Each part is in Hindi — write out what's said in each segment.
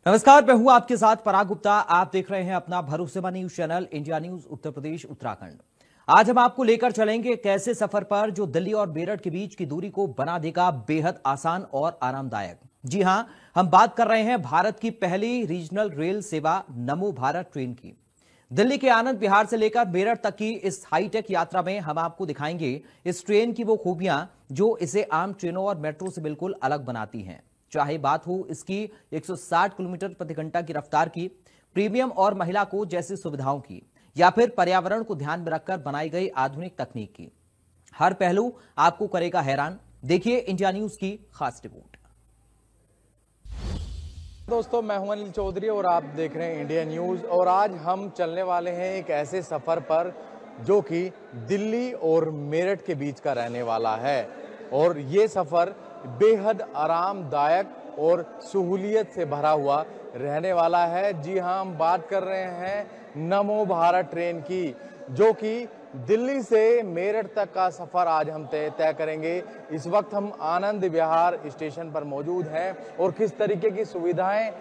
नमस्कार, मैं हूं आपके साथ पराग गुप्ता। आप देख रहे हैं अपना भरोसेमंद news channel India news Uttar Pradesh Uttarakhand. आज हम आपको लेकर चलेंगे एक ऐसे सफर पर जो दिल्ली और मेरठ के बीच की दूरी को बना देगा बेहद आसान और आरामदायक। जी हां, हम बात कर रहे हैं भारत की पहली रीजनल रेल सेवा नमो भारत ट्रेन की। दिल्ली के आनंद विहार से लेकर मेरठ तक की इस हाईटेक यात्रा में हम आपको दिखाएंगे इस ट्रेन की वो खूबियां जो इसे आम ट्रेनों और मेट्रो से बिल्कुल अलग बनाती हैं। चाहे बात हो इसकी 160 किलोमीटर प्रति घंटा की रफ्तार की, प्रीमियम और महिला कोच जैसी सुविधाओं की, या फिर पर्यावरण को ध्यान में रखकर बनाई गई आधुनिक तकनीक की, हर पहलू आपको करेगा हैरान। देखिए इंडिया न्यूज की खास रिपोर्ट। दोस्तों, मैं हूं अनिल चौधरी और आप देख रहे हैं इंडिया न्यूज। और आज हम चलने वाले हैं एक ऐसे सफर पर जो कि दिल्ली और मेरठ के बीच का रहने वाला है। और ये सफर बेहद आरामदायक और सहूलियत से भरा हुआ रहने वाला है। जी हां, हम बात कर रहे हैं नमो भारत ट्रेन की, जो कि दिल्ली से मेरठ तक का सफर आज हम तय करेंगे। इस वक्त हम आनंद विहार स्टेशन पर मौजूद हैं और किस तरीके की सुविधाएं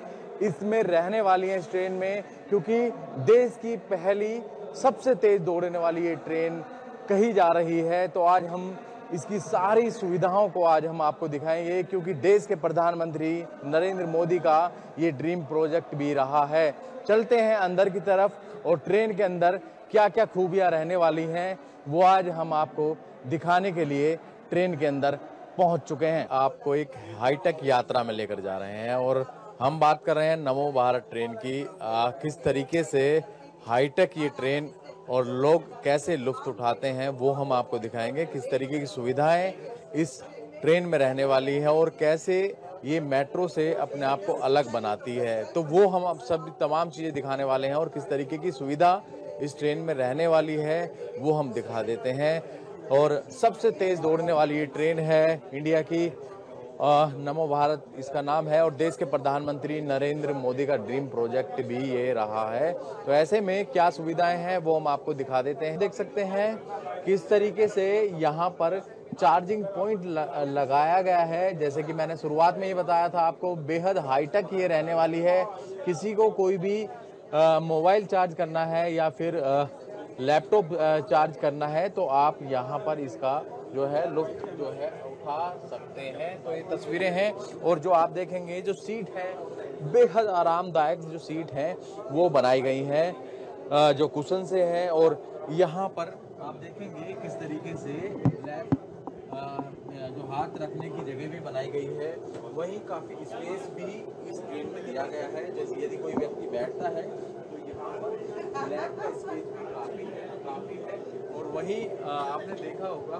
इसमें रहने वाली हैं इस ट्रेन में, क्योंकि देश की पहली सबसे तेज दौड़ने वाली ये ट्रेन कही जा रही है। तो आज हम इसकी सारी सुविधाओं को आज हम आपको दिखाएंगे, क्योंकि देश के प्रधानमंत्री नरेंद्र मोदी का ये ड्रीम प्रोजेक्ट भी रहा है। चलते हैं अंदर की तरफ और ट्रेन के अंदर क्या क्या खूबियां रहने वाली हैं वो आज हम आपको दिखाने के लिए ट्रेन के अंदर पहुंच चुके हैं। आपको एक हाईटेक यात्रा में लेकर जा रहे हैं और हम बात कर रहे हैं नमो भारत ट्रेन की। किस तरीके से हाईटेक ये ट्रेन और लोग कैसे लुत्फ उठाते हैं वो हम आपको दिखाएंगे। किस तरीके की सुविधाएं इस ट्रेन में रहने वाली है और कैसे ये मेट्रो से अपने आप को अलग बनाती है, तो वो हम अब सब तमाम चीज़ें दिखाने वाले हैं। और किस तरीके की सुविधा इस ट्रेन में रहने वाली है वो हम दिखा देते हैं। और सबसे तेज़ दौड़ने वाली ये ट्रेन है इंडिया की, नमो भारत इसका नाम है और देश के प्रधानमंत्री नरेंद्र मोदी का ड्रीम प्रोजेक्ट भी ये रहा है। तो ऐसे में क्या सुविधाएं हैं वो हम आपको दिखा देते हैं। देख सकते हैं किस तरीके से यहाँ पर चार्जिंग पॉइंट लगाया गया है। जैसे कि मैंने शुरुआत में ही बताया था आपको, बेहद हाईटेक ये रहने वाली है। किसी को कोई भी मोबाइल चार्ज करना है या फिर लैपटॉप चार्ज करना है तो आप यहाँ पर इसका जो है लुत्फ जो है उठा सकते हैं। तो ये तस्वीरें हैं और जो आप देखेंगे जो सीट है बेहद आरामदायक जो सीट है वो बनाई गई है, जो कुशन से है। और यहाँ पर आप देखेंगे किस तरीके से जो हाथ रखने की जगह भी बनाई गई है, वहीं काफी स्पेस भी इस ट्रेन में दिया गया है। जैसे यदि कोई व्यक्ति बैठता है तो यहाँ पर लैब का स्पेस भी काफी है। और वहीं आपने देखा होगा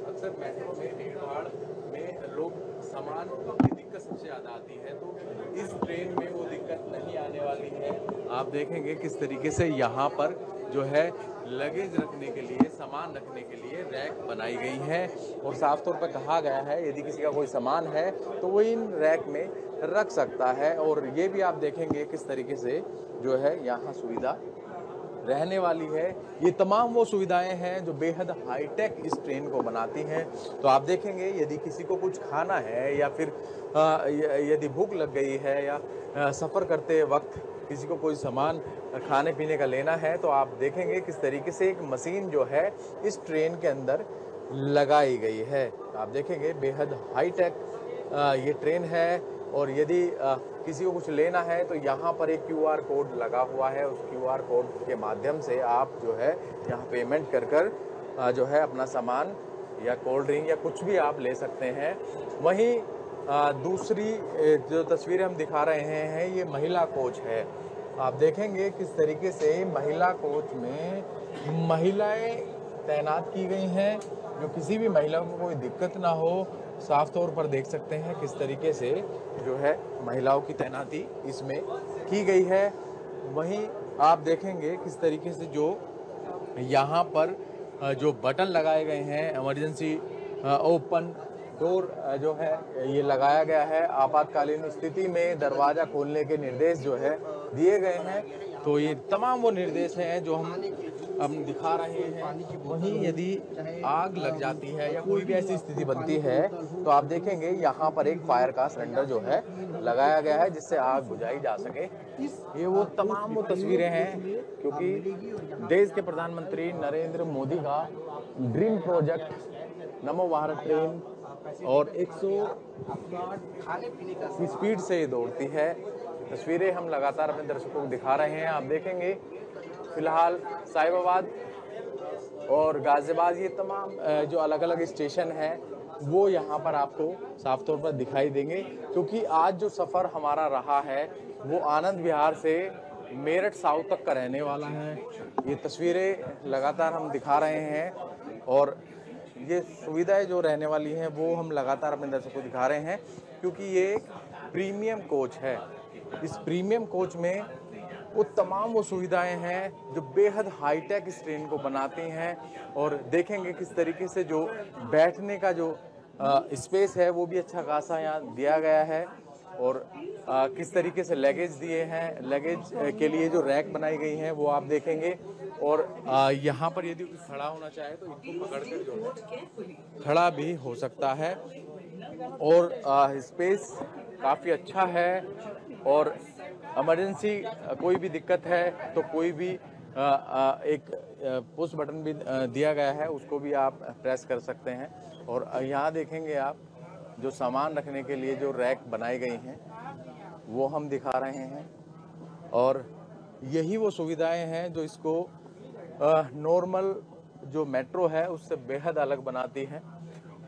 अक्सर मेट्रो में भीड़-भाड़ में लोग सामान की दिक्कत सबसे ज़्यादा आती है, तो इस ट्रेन में वो दिक्कत नहीं आने वाली है। आप देखेंगे किस तरीके से यहाँ पर जो है लगेज रखने के लिए, सामान रखने के लिए रैक बनाई गई है। और साफ तौर पर कहा गया है यदि किसी का कोई सामान है तो वो इन रैक में रख सकता है। और ये भी आप देखेंगे किस तरीके से जो है यहाँ सुविधा रहने वाली है। ये तमाम वो सुविधाएं हैं जो बेहद हाईटेक इस ट्रेन को बनाती हैं। तो आप देखेंगे यदि किसी को कुछ खाना है या फिर यदि भूख लग गई है या सफ़र करते वक्त किसी को कोई सामान खाने पीने का लेना है तो आप देखेंगे किस तरीके से एक मशीन जो है इस ट्रेन के अंदर लगाई गई है। आप देखेंगे बेहद हाईटेक ये ट्रेन है। और यदि किसी को कुछ लेना है तो यहाँ पर एक QR कोड लगा हुआ है। उस QR कोड के माध्यम से आप जो है यहाँ पेमेंट कर जो है अपना सामान या कोल्ड ड्रिंक या कुछ भी आप ले सकते हैं। वहीं दूसरी जो तस्वीरें हम दिखा रहे हैं ये महिला कोच है। आप देखेंगे किस तरीके से महिला कोच में महिलाएं तैनात की गई हैं, जो किसी भी महिला को कोई दिक्कत ना हो। साफ तौर पर देख सकते हैं किस तरीके से जो है महिलाओं की तैनाती इसमें की गई है। वहीं आप देखेंगे किस तरीके से जो यहाँ पर जो बटन लगाए गए हैं, इमरजेंसी ओपन डोर जो है ये लगाया गया है। आपातकालीन स्थिति में दरवाज़ा खोलने के निर्देश जो है दिए गए हैं। तो ये तमाम वो निर्देश हैं जो हम हम दिखा रहे हैं। वहीं यदि आग लग जाती है या कोई भी ऐसी स्थिति बनती है तो आप देखेंगे यहाँ पर एक फायर का सिलेंडर जो है लगाया गया है जिससे आग बुझाई जा सके। ये वो तमाम वो तस्वीरें हैं क्योंकि देश के प्रधानमंत्री नरेंद्र मोदी का ड्रीम प्रोजेक्ट नमो भारत ट्रेन और 160 की स्पीड से ये दौड़ती है। तस्वीरें हम लगातार अपने दर्शकों को दिखा रहे हैं। आप देखेंगे फिलहाल साहिबाबाद और गाजियाबाद ये तमाम जो अलग अलग स्टेशन हैं वो यहाँ पर आपको साफ तौर पर दिखाई देंगे क्योंकि आज जो सफ़र हमारा रहा है वो आनंद विहार से मेरठ साउथ तक का रहने वाला है। ये तस्वीरें लगातार हम दिखा रहे हैं और ये सुविधाएं जो रहने वाली हैं वो हम लगातार अपने दर्शकों को दिखा रहे हैं क्योंकि ये एक प्रीमियम कोच है। इस प्रीमियम कोच में वो तमाम वो सुविधाएं हैं जो बेहद हाईटेक इस ट्रेन को बनाती हैं और देखेंगे किस तरीके से जो बैठने का जो स्पेस है वो भी अच्छा खासा यहाँ दिया गया है और किस तरीके से लगेज दिए हैं। लगेज के लिए जो रैक बनाई गई हैं वो आप देखेंगे और यहाँ पर यदि कोई खड़ा होना चाहे तो इनको पकड़कर जो है खड़ा भी हो सकता है और स्पेस काफ़ी अच्छा है और इमरजेंसी कोई भी दिक्कत है तो कोई भी एक पुश बटन भी दिया गया है उसको भी आप प्रेस कर सकते हैं और यहाँ देखेंगे आप जो सामान रखने के लिए जो रैक बनाई गई हैं वो हम दिखा रहे हैं और यही वो सुविधाएं हैं जो इसको नॉर्मल जो मेट्रो है उससे बेहद अलग बनाती हैं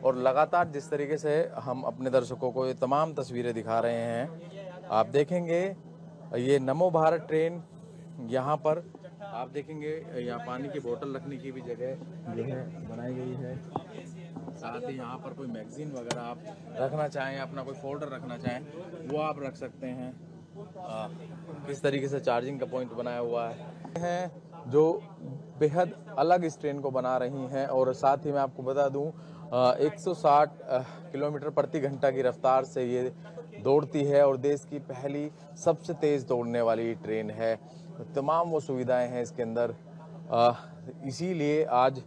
और लगातार जिस तरीके से हम अपने दर्शकों को ये तमाम तस्वीरें दिखा रहे हैं आप देखेंगे ये नमो भारत ट्रेन यहाँ पर आप देखेंगे यहाँ पानी की बोतल रखने की भी जगह जो है बनाई गई है। साथ ही यहाँ पर कोई मैगजीन वगैरह आप रखना चाहें अपना कोई फोल्डर रखना चाहें वो आप रख सकते हैं। किस तरीके से चार्जिंग का पॉइंट बनाया हुआ है जो बेहद अलग इस ट्रेन को बना रही हैं और साथ ही मैं आपको बता दूं 160 किलोमीटर प्रति घंटा की रफ्तार से ये दौड़ती है और देश की पहली सबसे तेज दौड़ने वाली ट्रेन है। तमाम वो सुविधाएं हैं इसके अंदर इसीलिए आज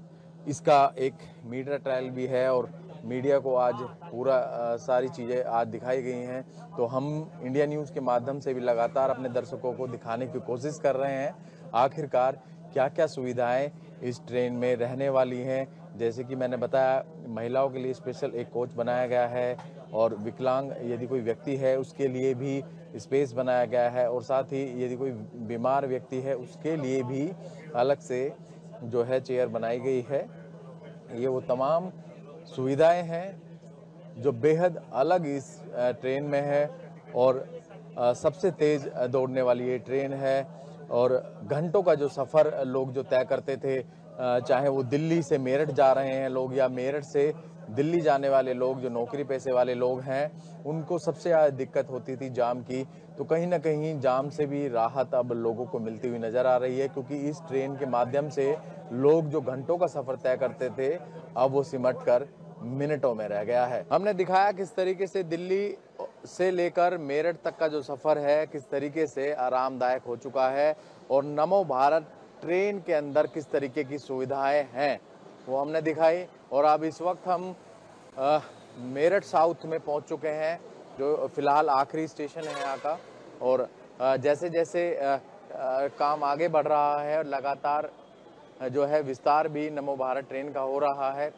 इसका एक मीडिया ट्रायल भी है और मीडिया को आज पूरा सारी चीज़ें आज दिखाई गई हैं तो हम इंडिया न्यूज़ के माध्यम से भी लगातार अपने दर्शकों को दिखाने की कोशिश कर रहे हैं आखिरकार क्या क्या सुविधाएं इस ट्रेन में रहने वाली हैं। जैसे कि मैंने बताया महिलाओं के लिए स्पेशल एक कोच बनाया गया है और विकलांग यदि कोई व्यक्ति है उसके लिए भी स्पेस बनाया गया है और साथ ही यदि कोई बीमार व्यक्ति है उसके लिए भी अलग से जो है चेयर बनाई गई है। ये वो तमाम सुविधाएं हैं जो बेहद अलग इस ट्रेन में है और सबसे तेज दौड़ने वाली ये ट्रेन है और घंटों का जो सफ़र लोग जो तय करते थे चाहे वो दिल्ली से मेरठ जा रहे हैं लोग या मेरठ से दिल्ली जाने वाले लोग जो नौकरी पेशे वाले लोग हैं उनको सबसे ज़्यादा दिक्कत होती थी जाम की तो कहीं ना कहीं जाम से भी राहत अब लोगों को मिलती हुई नज़र आ रही है क्योंकि इस ट्रेन के माध्यम से लोग जो घंटों का सफ़र तय करते थे अब वो सिमट कर मिनटों में रह गया है। हमने दिखाया किस तरीके से दिल्ली से लेकर मेरठ तक का जो सफ़र है किस तरीके से आरामदायक हो चुका है और नमो भारत ट्रेन के अंदर किस तरीके की सुविधाएं हैं वो हमने दिखाई और अब इस वक्त हम मेरठ साउथ में पहुंच चुके हैं जो फिलहाल आखिरी स्टेशन है यहाँ का और जैसे जैसे काम आगे बढ़ रहा है और लगातार जो है विस्तार भी नमो भारत ट्रेन का हो रहा है।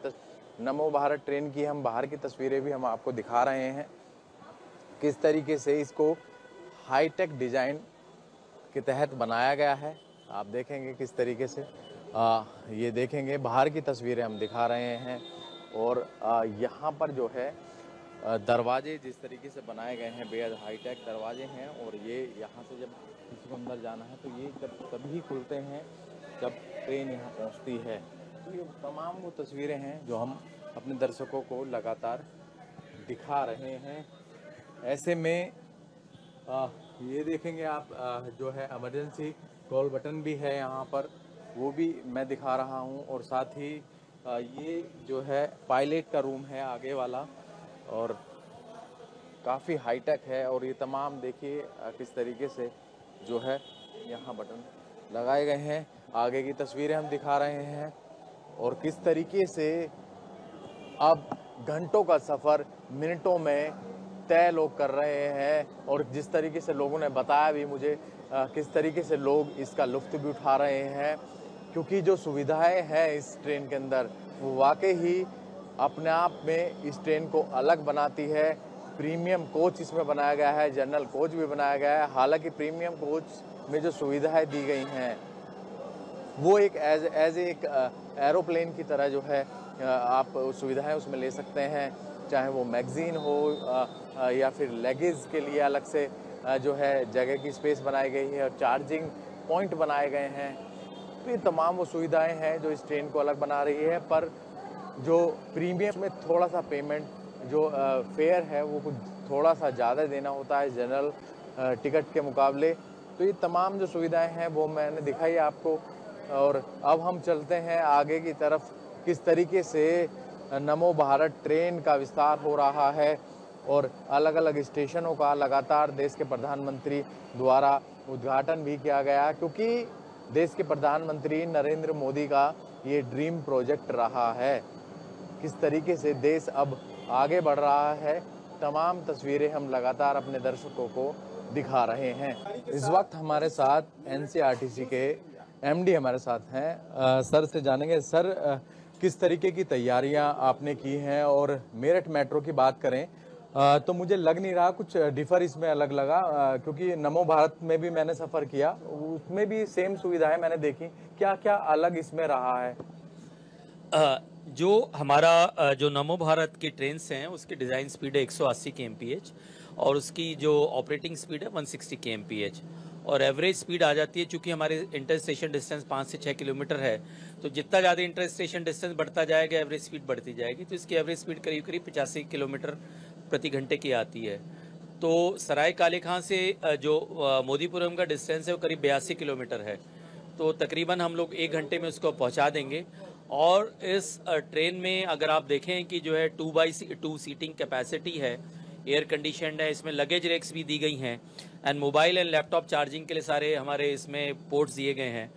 नमो भारत ट्रेन की हम बाहर की तस्वीरें भी हम आपको दिखा रहे हैं किस तरीके से इसको हाईटेक डिज़ाइन के तहत बनाया गया है। आप देखेंगे किस तरीके से ये देखेंगे बाहर की तस्वीरें हम दिखा रहे हैं और यहाँ पर जो है दरवाजे जिस तरीके से बनाए गए हैं बेहद हाईटेक दरवाजे हैं और ये यहाँ से जब किसी को अंदर जाना है तो ये तभी खुलते हैं जब ट्रेन यहाँ पहुँचती है। तो ये तमाम वो तस्वीरें हैं जो हम अपने दर्शकों को लगातार दिखा रहे हैं। ऐसे में ये देखेंगे आप जो है इमरजेंसी कॉल बटन भी है यहाँ पर वो भी मैं दिखा रहा हूँ और साथ ही ये जो है पायलट का रूम है आगे वाला और काफ़ी हाईटेक है और ये तमाम देखिए किस तरीके से जो है यहाँ बटन लगाए गए हैं। आगे की तस्वीरें हम दिखा रहे हैं और किस तरीके से अब घंटों का सफ़र मिनटों में तय लोग कर रहे हैं और जिस तरीके से लोगों ने बताया भी मुझे किस तरीके से लोग इसका लुत्फ़ भी उठा रहे हैं, क्योंकि जो सुविधाएं हैं इस ट्रेन के अंदर वो वाकई ही अपने आप में इस ट्रेन को अलग बनाती है। प्रीमियम कोच इसमें बनाया गया है, जनरल कोच भी बनाया गया है। हालांकि प्रीमियम कोच में जो सुविधाएं दी गई हैं वो एक एज एक एरोप्लेन की तरह जो है आप सुविधाएं उसमें ले सकते हैं, चाहे वो मैगजीन हो या फिर लगेज के लिए अलग से जो है जगह की स्पेस बनाई गई है और चार्जिंग पॉइंट बनाए गए हैं। तो ये तमाम वो सुविधाएं हैं जो इस ट्रेन को अलग बना रही है। पर जो प्रीमियम में थोड़ा सा पेमेंट जो फेयर है वो कुछ थोड़ा सा ज़्यादा देना होता है जनरल टिकट के मुकाबले। तो ये तमाम जो सुविधाएं हैं वो मैंने दिखाई आपको। और अब हम चलते हैं आगे की तरफ, किस तरीके से नमो भारत ट्रेन का विस्तार हो रहा है और अलग अलग स्टेशनों का लगातार देश के प्रधानमंत्री द्वारा उद्घाटन भी किया गया, क्योंकि देश के प्रधानमंत्री नरेंद्र मोदी का ये ड्रीम प्रोजेक्ट रहा है। किस तरीके से देश अब आगे बढ़ रहा है, तमाम तस्वीरें हम लगातार अपने दर्शकों को दिखा रहे हैं। इस वक्त हमारे साथ एनसीआरटीसी के एमडी हमारे साथ हैं। सर से जानेंगे, सर किस तरीके की तैयारियां आपने की हैं, और मेरठ मेट्रो की बात करें तो मुझे लग नहीं रहा कुछ डिफर इसमें अलग लगा, क्योंकि नमो भारत में भी मैंने सफ़र किया, उसमें भी सेम सुविधाएं मैंने देखी। क्या क्या अलग इसमें रहा है? जो हमारा जो नमो भारत की ट्रेन हैं उसकी डिज़ाइन स्पीड है 180 kmph और उसकी जो ऑपरेटिंग स्पीड है 160 kmph और एवरेज स्पीड आ जाती है। चूंकि हमारे इंटर स्टेशन डिस्टेंस 5 से 6 किलोमीटर है, तो जितना ज़्यादा इंटर स्टेशन डिस्टेंस बढ़ता जाएगा एवरेज स्पीड बढ़ती जाएगी। तो इसकी एवरेज स्पीड करीब करीब 85 किलोमीटर प्रति घंटे की आती है। तो सराय काले खां से जो मोदीपुरम का डिस्टेंस है वो करीब 82 किलोमीटर है। तो तकरीबन हम लोग 1 घंटे में उसको पहुंचा देंगे। और इस ट्रेन में अगर आप देखें कि जो है 2x2 सीटिंग कैपेसिटी है, एयर कंडीशनड है, इसमें लगेज रैक्स भी दी गई हैं and mobile and laptop charging के लिए सारे हमारे इसमें पोर्ट्स दिए गए हैं।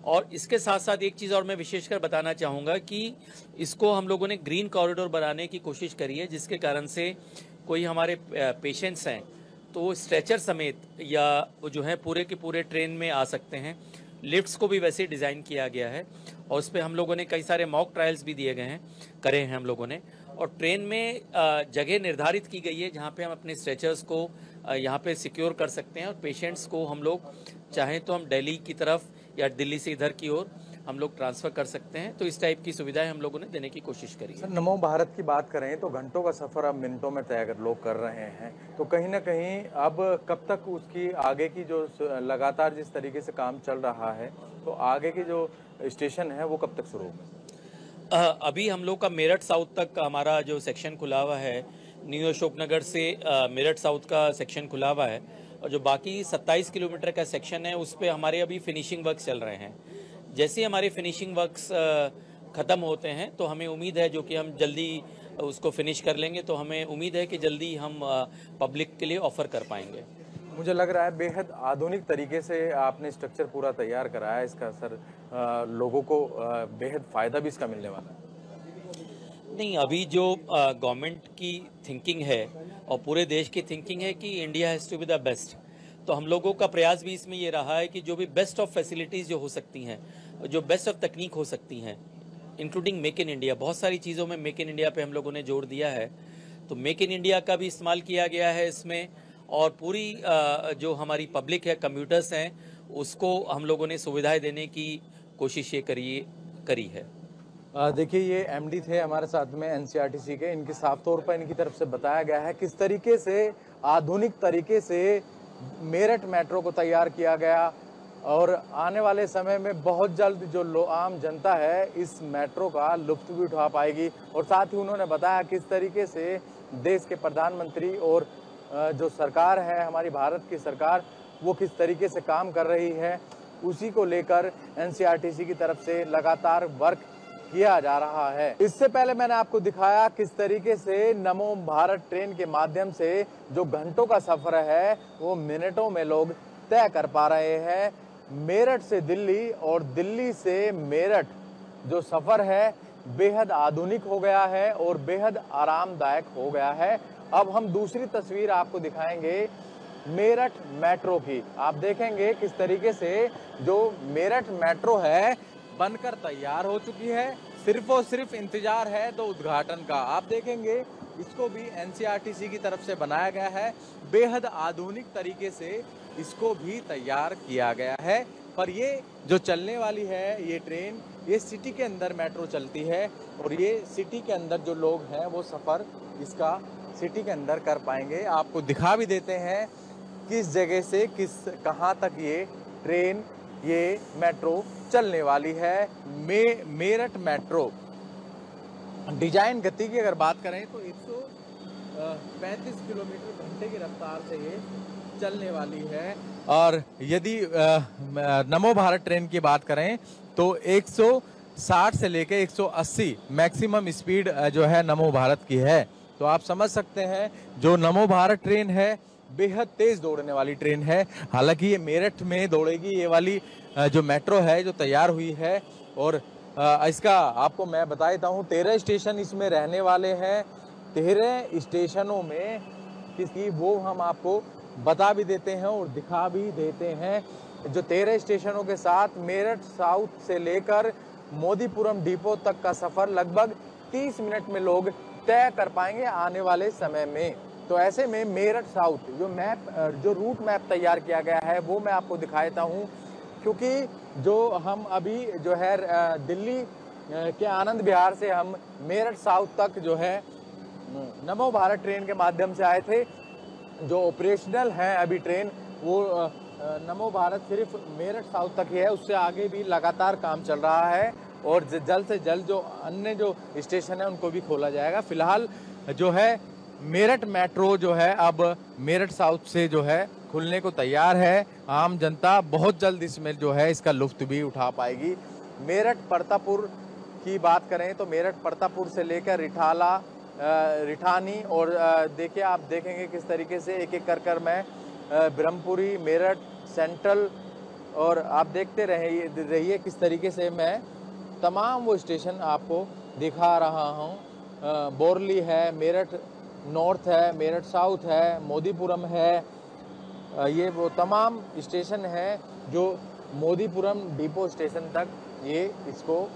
और इसके साथ साथ एक चीज़ और मैं विशेषकर बताना चाहूँगा कि इसको हम लोगों ने ग्रीन कॉरिडोर बनाने की कोशिश करी है, जिसके कारण से कोई हमारे पेशेंट्स हैं तो स्ट्रेचर समेत या जो है पूरे के पूरे ट्रेन में आ सकते हैं। लिफ्ट्स को भी वैसे डिज़ाइन किया गया है और उस पर हम लोगों ने कई सारे मॉक ट्रायल्स भी दिए गए हैं, करे हैं हम लोगों ने। और ट्रेन में जगह निर्धारित की गई है जहाँ पे हम अपने स्ट्रेचर्स को यहाँ पे सिक्योर कर सकते हैं और पेशेंट्स को हम लोग चाहें तो हम दिल्ली की तरफ या दिल्ली से इधर की ओर हम लोग ट्रांसफ़र कर सकते हैं। तो इस टाइप की सुविधाएं हम लोगों ने देने की कोशिश करी है। सर, नमो भारत की बात करें तो घंटों का सफ़र अब मिनटों में तय कर लोग कर रहे हैं, तो कहीं ना कहीं अब कब तक उसकी आगे की जो लगातार जिस तरीके से काम चल रहा है, तो आगे की जो स्टेशन है वो कब तक शुरू होगा? अभी हम लोग का मेरठ साउथ तक हमारा जो सेक्शन खुला हुआ है, न्यू अशोकनगर से मेरठ साउथ का सेक्शन खुला हुआ है और जो बाकी 27 किलोमीटर का सेक्शन है उस पर हमारे अभी फिनिशिंग वर्क चल रहे हैं। जैसे ही हमारे फिनिशिंग वर्क्स ख़त्म होते हैं तो हमें उम्मीद है जो कि हम जल्दी उसको फिनिश कर लेंगे, तो हमें उम्मीद है कि जल्दी हम पब्लिक के लिए ऑफ़र कर पाएंगे। मुझे लग रहा है बेहद आधुनिक तरीके से आपने स्ट्रक्चर पूरा तैयार कराया है इसका। सर, लोगों को बेहद फ़ायदा भी इसका मिलने वाला है। नहीं, अभी जो गवर्नमेंट की थिंकिंग है और पूरे देश की थिंकिंग है कि India has to be the best, तो हम लोगों का प्रयास भी इसमें ये रहा है कि जो भी बेस्ट ऑफ फैसिलिटीज़ जो हो सकती हैं, जो बेस्ट ऑफ तकनीक हो सकती हैं, इंक्लूडिंग मेक इन इंडिया, बहुत सारी चीज़ों में मेक इन इंडिया पे हम लोगों ने जोर दिया है, तो मेक इन इंडिया का भी इस्तेमाल किया गया है इसमें। और पूरी जो हमारी पब्लिक है, कम्यूटर्स हैं, उसको हम लोगों ने सुविधाएं देने की कोशिश ये करी है। देखिए, ये एमडी थे हमारे साथ में एनसीआरटीसी के। इनके साफ तौर पर इनकी तरफ से बताया गया है किस तरीके से आधुनिक तरीके से मेरठ मेट्रो को तैयार किया गया और आने वाले समय में बहुत जल्द जो आम जनता है इस मेट्रो का लुत्फ भी उठा पाएगी। और साथ ही उन्होंने बताया किस तरीके से देश के प्रधानमंत्री और जो सरकार है, हमारी भारत की सरकार, वो किस तरीके से काम कर रही है, उसी को लेकर एनसीआरटीसी की तरफ से लगातार वर्क किया जा रहा है। इससे पहले मैंने आपको दिखाया किस तरीके से नमो भारत ट्रेन के माध्यम से जो घंटों का सफर है वो मिनटों में लोग तय कर पा रहे हैं। मेरठ से दिल्ली और दिल्ली से मेरठ जो सफर है बेहद आधुनिक हो गया है और बेहद आरामदायक हो गया है। अब हम दूसरी तस्वीर आपको दिखाएंगे मेरठ मेट्रो की। आप देखेंगे किस तरीके से जो मेरठ मेट्रो है बनकर तैयार हो चुकी है, सिर्फ और सिर्फ इंतजार है तो उद्घाटन का। आप देखेंगे इसको भी एनसीआरटीसी की तरफ से बनाया गया है, बेहद आधुनिक तरीके से इसको भी तैयार किया गया है। पर ये जो चलने वाली है ये ट्रेन, ये सिटी के अंदर मेट्रो चलती है और ये सिटी के अंदर जो लोग हैं वो सफ़र इसका सिटी के अंदर कर पाएंगे। आपको दिखा भी देते हैं किस जगह से कहाँ तक ये ट्रेन, ये मेट्रो चलने वाली है। मेरठ मेट्रो डिजाइन गति की अगर बात करें तो 135 किलोमीटर घंटे की रफ्तार से ये चलने वाली है। और यदि नमो भारत ट्रेन की बात करें तो 160 से लेकर 180 मैक्सिमम स्पीड जो है नमो भारत की है। तो आप समझ सकते हैं जो नमो भारत ट्रेन है बेहद तेज दौड़ने वाली ट्रेन है। हालांकि ये मेरठ में दौड़ेगी, ये वाली जो मेट्रो है जो तैयार हुई है। और इसका आपको मैं बता देता हूँ 13 स्टेशन इसमें रहने वाले हैं। 13 स्टेशनों में किसी वो हम आपको बता भी देते हैं और दिखा भी देते हैं। जो 13 स्टेशनों के साथ मेरठ साउथ से लेकर मोदीपुरम डिपो तक का सफर लगभग 30 मिनट में लोग तय कर पाएंगे आने वाले समय में। तो ऐसे में मेरठ साउथ जो रूट मैप तैयार किया गया है वो मैं आपको दिखाता हूँ, क्योंकि जो हम अभी जो है दिल्ली के आनंद विहार से हम मेरठ साउथ तक जो है नमो भारत ट्रेन के माध्यम से आए थे। जो ऑपरेशनल है अभी ट्रेन वो नमो भारत सिर्फ मेरठ साउथ तक ही है, उससे आगे भी लगातार काम चल रहा है और जल्द से जल्द जो अन्य जो स्टेशन है उनको भी खोला जाएगा। फिलहाल जो है मेरठ मेट्रो जो है अब मेरठ साउथ से जो है खुलने को तैयार है। आम जनता बहुत जल्द इसमें जो है इसका लुत्फ भी उठा पाएगी। मेरठ परतापुर की बात करें तो मेरठ परतापुर से लेकर रिठानी और देखिए आप देखेंगे किस तरीके से एक एक कर मैं ब्रह्मपुरी, मेरठ सेंट्रल और आप देखते रहिए किस तरीके से मैं तमाम वो स्टेशन आपको दिखा रहा हूँ। बोरली है, मेरठ नॉर्थ है, मेरठ साउथ है, मोदीपुरम है, ये वो तमाम स्टेशन है जो मोदीपुरम डिपो स्टेशन तक ये इसको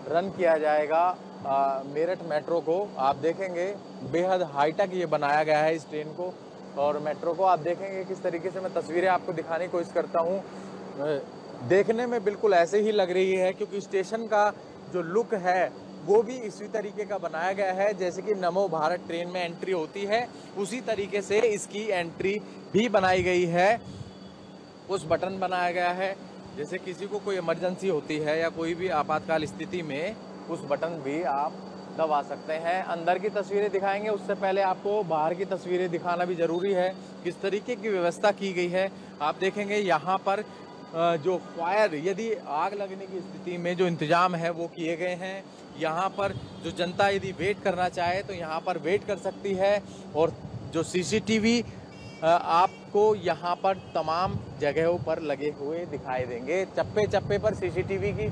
रन किया जाएगा। मेरठ मेट्रो को आप देखेंगे बेहद हाईटेक ये बनाया गया है इस ट्रेन को और मेट्रो को। आप देखेंगे किस तरीके से मैं तस्वीरें आपको दिखाने की कोशिश करता हूँ, देखने में बिल्कुल ऐसे ही लग रही है क्योंकि स्टेशन का जो लुक है वो भी इसी तरीके का बनाया गया है जैसे कि नमो भारत ट्रेन में एंट्री होती है उसी तरीके से इसकी एंट्री भी बनाई गई है। उस बटन बनाया गया है जैसे किसी को कोई इमरजेंसी होती है या कोई भी आपातकाल स्थिति में उस बटन भी आप दबा सकते हैं। अंदर की तस्वीरें दिखाएंगे, उससे पहले आपको बाहर की तस्वीरें दिखाना भी जरूरी है। किस तरीके की व्यवस्था की गई है आप देखेंगे यहाँ पर जो फायर यदि आग लगने की स्थिति में जो इंतजाम है वो किए गए हैं। यहाँ पर जो जनता यदि वेट करना चाहे तो यहाँ पर वेट कर सकती है और जो सीसीटीवी आपको यहाँ पर तमाम जगहों पर लगे हुए दिखाई देंगे। चप्पे चप्पे पर सीसीटीवी की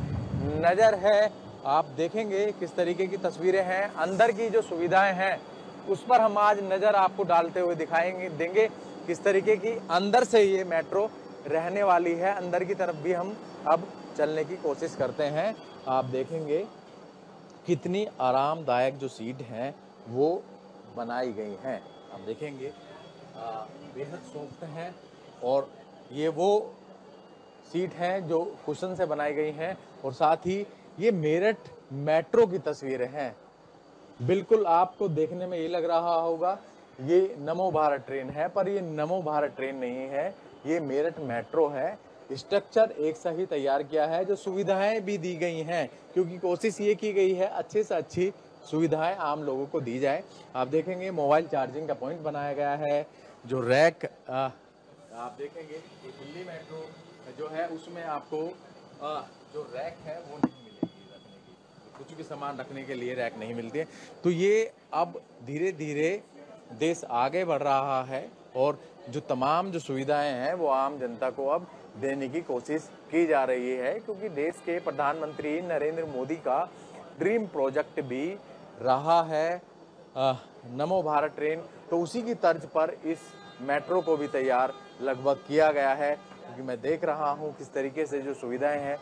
नज़र है। आप देखेंगे किस तरीके की तस्वीरें हैं। अंदर की जो सुविधाएं हैं उस पर हम आज नज़र आपको डालते हुए देंगे किस तरीके की अंदर से ये मेट्रो रहने वाली है। अंदर की तरफ भी हम अब चलने की कोशिश करते हैं। आप देखेंगे कितनी आरामदायक जो सीट हैं वो बनाई गई हैं। आप देखेंगे बेहद सॉफ्ट हैं और ये वो सीट हैं जो कुशन से बनाई गई हैं और साथ ही ये मेरठ मेट्रो की तस्वीरें हैं। बिल्कुल आपको देखने में ये लग रहा होगा ये नमो भारत ट्रेन है, पर ये नमो भारत ट्रेन नहीं है, ये मेरठ मेट्रो है। स्ट्रक्चर एक सा ही तैयार किया है, जो सुविधाएं भी दी गई हैं क्योंकि कोशिश ये की गई है अच्छे से अच्छी सुविधाएं आम लोगों को दी जाए। आप देखेंगे मोबाइल चार्जिंग का पॉइंट बनाया गया है। जो रैक आप देखेंगे दिल्ली मेट्रो जो है उसमें आपको जो रैक है वो नहीं मिलेगी रखने की, कुछ भी सामान रखने के लिए रैक नहीं मिलती है। तो ये अब धीरे धीरे देश आगे बढ़ रहा है और जो तमाम जो सुविधाएं हैं वो आम जनता को अब देने की कोशिश की जा रही है, क्योंकि देश के प्रधानमंत्री नरेंद्र मोदी का ड्रीम प्रोजेक्ट भी रहा है नमो भारत ट्रेन। तो उसी की तर्ज पर इस मेट्रो को भी तैयार लगभग किया गया है, क्योंकि मैं देख रहा हूं किस तरीके से जो सुविधाएं हैं,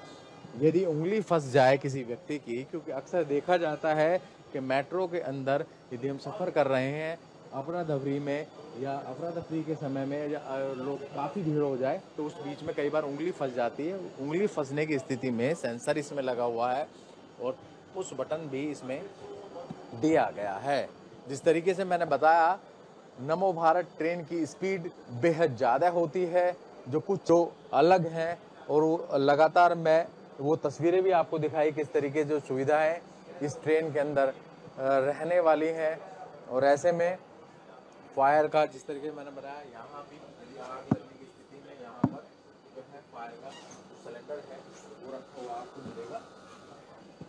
यदि उंगली फंस जाए किसी व्यक्ति की, क्योंकि अक्सर देखा जाता है कि मेट्रो के अंदर यदि हम सफ़र कर रहे हैं अफरा तफरी में या अफरा तफरी के समय में या लोग काफ़ी भीड़ हो जाए तो उस बीच में कई बार उंगली फंस जाती है। उंगली फंसने की स्थिति में सेंसर इसमें लगा हुआ है और पुश बटन भी इसमें दिया गया है। जिस तरीके से मैंने बताया, नमो भारत ट्रेन की स्पीड बेहद ज़्यादा होती है, जो कुछ जो अलग हैं, और लगातार मैं वो तस्वीरें भी आपको दिखाई किस तरीके जो सुविधाएं इस ट्रेन के अंदर रहने वाली हैं। और ऐसे में फायर का जिस तरीके से मैंने बताया, यहाँ भी आग लगने की स्थिति में यहाँ पर जो है फायर का सिलेंडर है वो रखा हुआ आपको मिलेगा।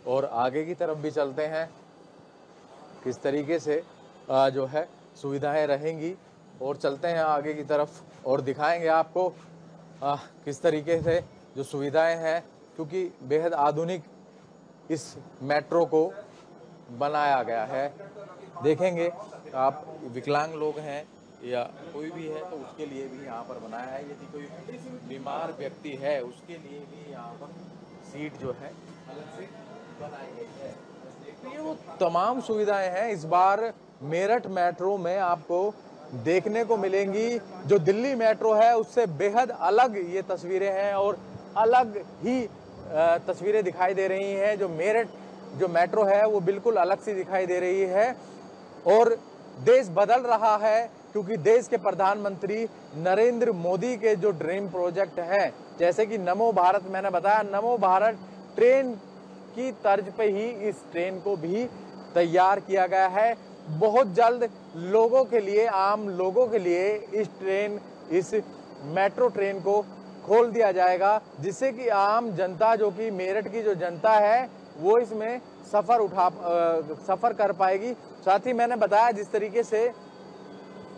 और आगे की तरफ भी चलते हैं किस तरीके से जो है सुविधाएं रहेंगी, और चलते हैं आगे की तरफ और दिखाएंगे आपको किस तरीके से जो सुविधाएं हैं, क्योंकि बेहद आधुनिक इस मेट्रो को बनाया गया है। देखेंगे आप, विकलांग लोग हैं या कोई भी है तो उसके लिए भी यहाँ पर बनाया है। यदि कोई बीमार व्यक्ति है उसके लिए भी यहाँ पर सीट जो है अलग से बनाई गई है। ये वो तमाम सुविधाएं हैं इस बार मेरठ मेट्रो में आपको देखने को मिलेंगी। जो दिल्ली मेट्रो है उससे बेहद अलग ये तस्वीरें हैं और अलग ही तस्वीरें दिखाई दे रही हैं। जो मेरठ जो मेट्रो है वो बिल्कुल अलग सी दिखाई दे रही है और देश बदल रहा है, क्योंकि देश के प्रधानमंत्री नरेंद्र मोदी के जो ड्रीम प्रोजेक्ट हैं, जैसे कि नमो भारत, मैंने बताया नमो भारत ट्रेन की तर्ज पे ही इस ट्रेन को भी तैयार किया गया है। बहुत जल्द लोगों के लिए, आम लोगों के लिए इस मेट्रो ट्रेन को खोल दिया जाएगा, जिससे कि आम जनता, जो कि मेरठ की जो जनता है, वो इसमें सफर कर पाएगी। साथ ही मैंने बताया जिस तरीके से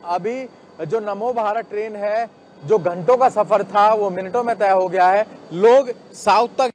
अभी जो नमो भारत ट्रेन है, जो घंटों का सफर था वो मिनटों में तय हो गया है। लोग साउथ तक